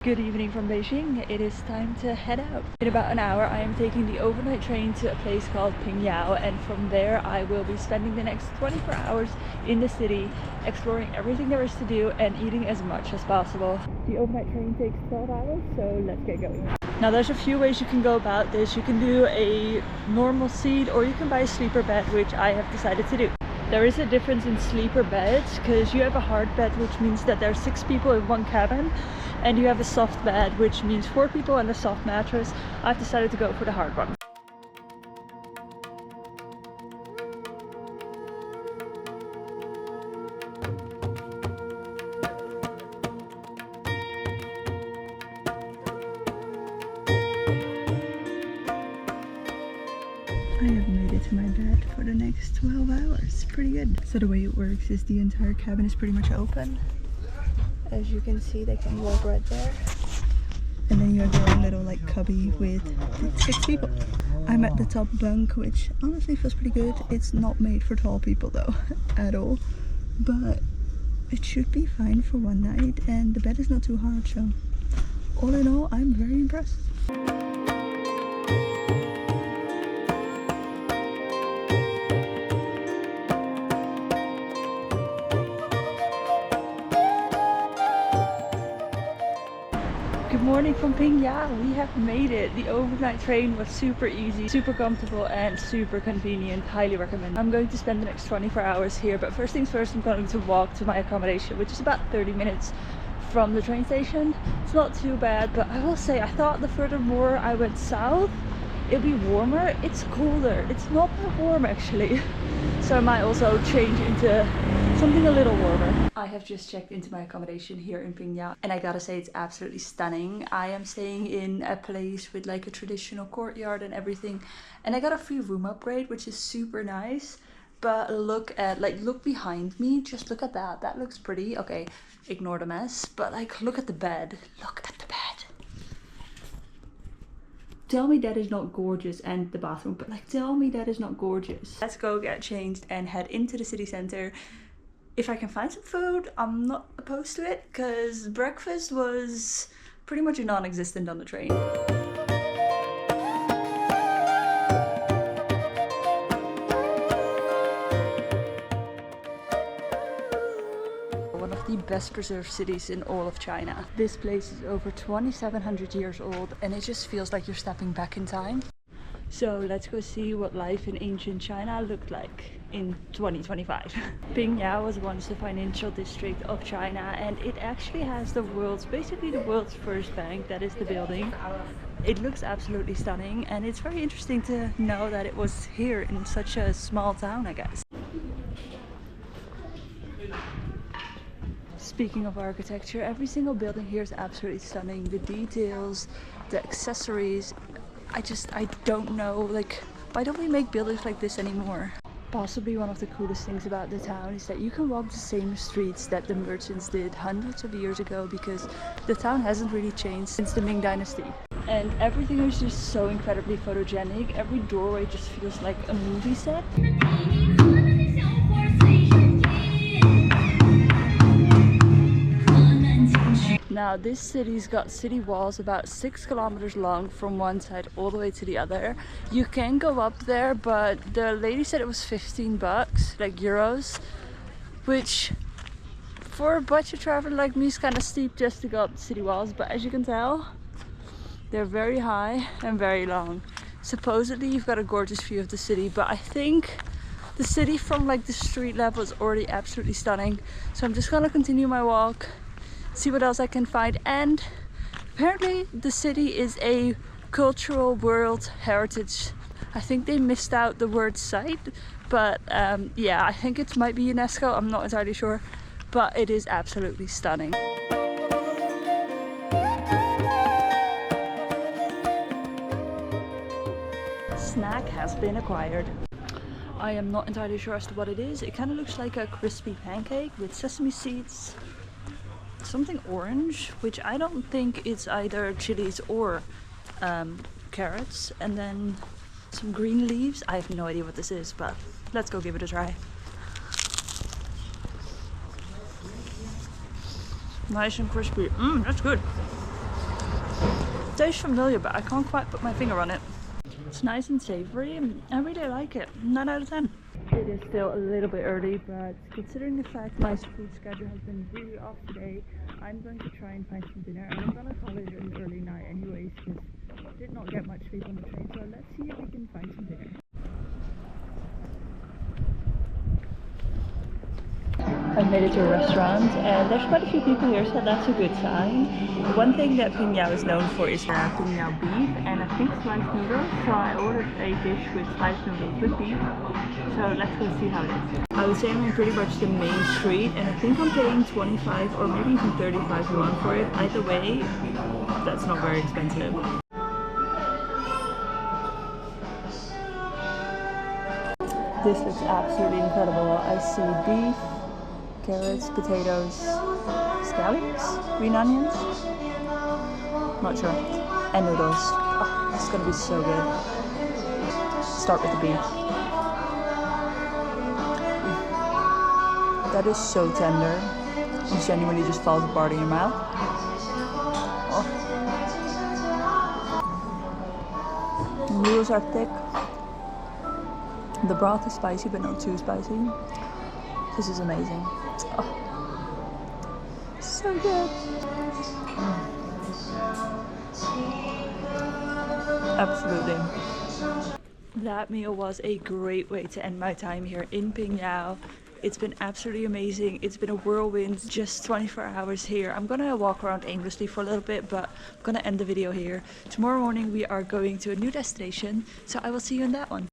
Good evening from Beijing. It is time to head out. In about an hour I am taking the overnight train to a place called Pingyao, and from there I will be spending the next 24 hours in the city, exploring everything there is to do and eating as much as possible. The overnight train takes 12 hours, so let's get going. Now there's a few ways you can go about this. You can do a normal seat or you can buy a sleeper bed, which I have decided to do. There is a difference in sleeper beds because you have a hard bed, which means that there are 6 people in one cabin, and you have a soft bed, which means 4 people and a soft mattress. I've decided to go for the hard one. I have made it to my bed for the next 12 hours. Pretty good. So the way it works is the entire cabin is pretty much open. As you can see, they can walk right there. And then you have your own little like cubby with 6 people. I'm at the top bunk, which honestly feels pretty good. It's not made for tall people though, at all. But it should be fine for one night, and the bed is not too hard, so all in all, I'm very impressed. Good morning from Pingyao. We have made it. The overnight train was super easy, super comfortable and super convenient. Highly recommend. I'm going to spend the next 24 hours here, but first things first, I'm going to walk to my accommodation, which is about 30 minutes from the train station. It's not too bad, but I will say I thought the furthermore I went south it'd be warmer. It's colder. It's not that warm actually. So I might also change into something a little warmer. I have just checked into my accommodation here in Pingyao, and I gotta say it's absolutely stunning. I am staying in a place with like a traditional courtyard and everything, and I got a free room upgrade, which is super nice. But look behind me, just look at that. That looks pretty. Okay, ignore the mess, but like look at the bed. Look at the bed. Tell me that is not gorgeous, and the bathroom, but like tell me that is not gorgeous. Let's go get changed and head into the city center. If I can find some food, I'm not opposed to it, because breakfast was pretty much non-existent on the train. One of the best preserved cities in all of China. This place is over 2,700 years old, and it just feels like you're stepping back in time. So let's go see what life in ancient China looked like in 2025. Pingyao was once the financial district of China, and it actually has basically the world's first bank. That is the building. It looks absolutely stunning, and it's very interesting to know that it was here in such a small town, I guess. Speaking of architecture, every single building here is absolutely stunning. The details, the accessories, I don't know, like, why don't we make buildings like this anymore? Possibly one of the coolest things about the town is that you can walk the same streets that the merchants did hundreds of years ago, because the town hasn't really changed since the Ming Dynasty. And everything is just so incredibly photogenic. Every doorway just feels like a movie set. Now this city's got city walls about 6 kilometers long from one side all the way to the other. You can go up there, but the lady said it was 15 bucks, like euros, which for a budget traveler like me is kind of steep just to go up the city walls. But as you can tell, they're very high and very long. Supposedly you've got a gorgeous view of the city, but I think the city from like the street level is already absolutely stunning. So I'm just gonna continue my walk, see what else I can find. And apparently the city is a cultural world heritage. I think they missed out the word site, but yeah, I think it might be UNESCO, I'm not entirely sure, but it is absolutely stunning. Snack has been acquired. I am not entirely sure as to what it is. It kind of looks like a crispy pancake with sesame seeds, something orange, which I don't think it's either chilies or carrots, and then some green leaves. I have no idea what this is, but let's go give it a try. Nice and crispy. That's good. tastes familiar, but I can't quite put my finger on it. It's nice and savory and I really like it. 9 out of 10. It is still a little bit early, but considering the fact my food schedule has been really off today, I'm going to try and find some dinner, and I'm gonna call it an early night anyways, because I did not get much sleep on the train, so let's see if we can find some dinner. I've made it to a restaurant and there's quite a few people here, so that's a good sign. One thing that Pingyao is known for is Pingyao beef and I think sliced noodles. So I ordered a dish with sliced noodles with beef. So let's go see how it is. I would say I'm on pretty much the main street and I think I'm paying 25 or maybe even 35 yuan for it. Either way, that's not very expensive. This looks absolutely incredible. I see beef, carrots, potatoes, scallions, green onions, not sure, and noodles. Oh, this is gonna be so good. Start with the beef. That is so tender. It genuinely just falls apart in your mouth. Oh. The noodles are thick. The broth is spicy, but not too spicy. This is amazing. Oh, so good. Absolutely. That meal was a great way to end my time here in Pingyao. It's been absolutely amazing. It's been a whirlwind, just 24 hours here. I'm gonna walk around aimlessly for a little bit, but I'm gonna end the video here. Tomorrow morning we are going to a new destination, so I will see you in that one.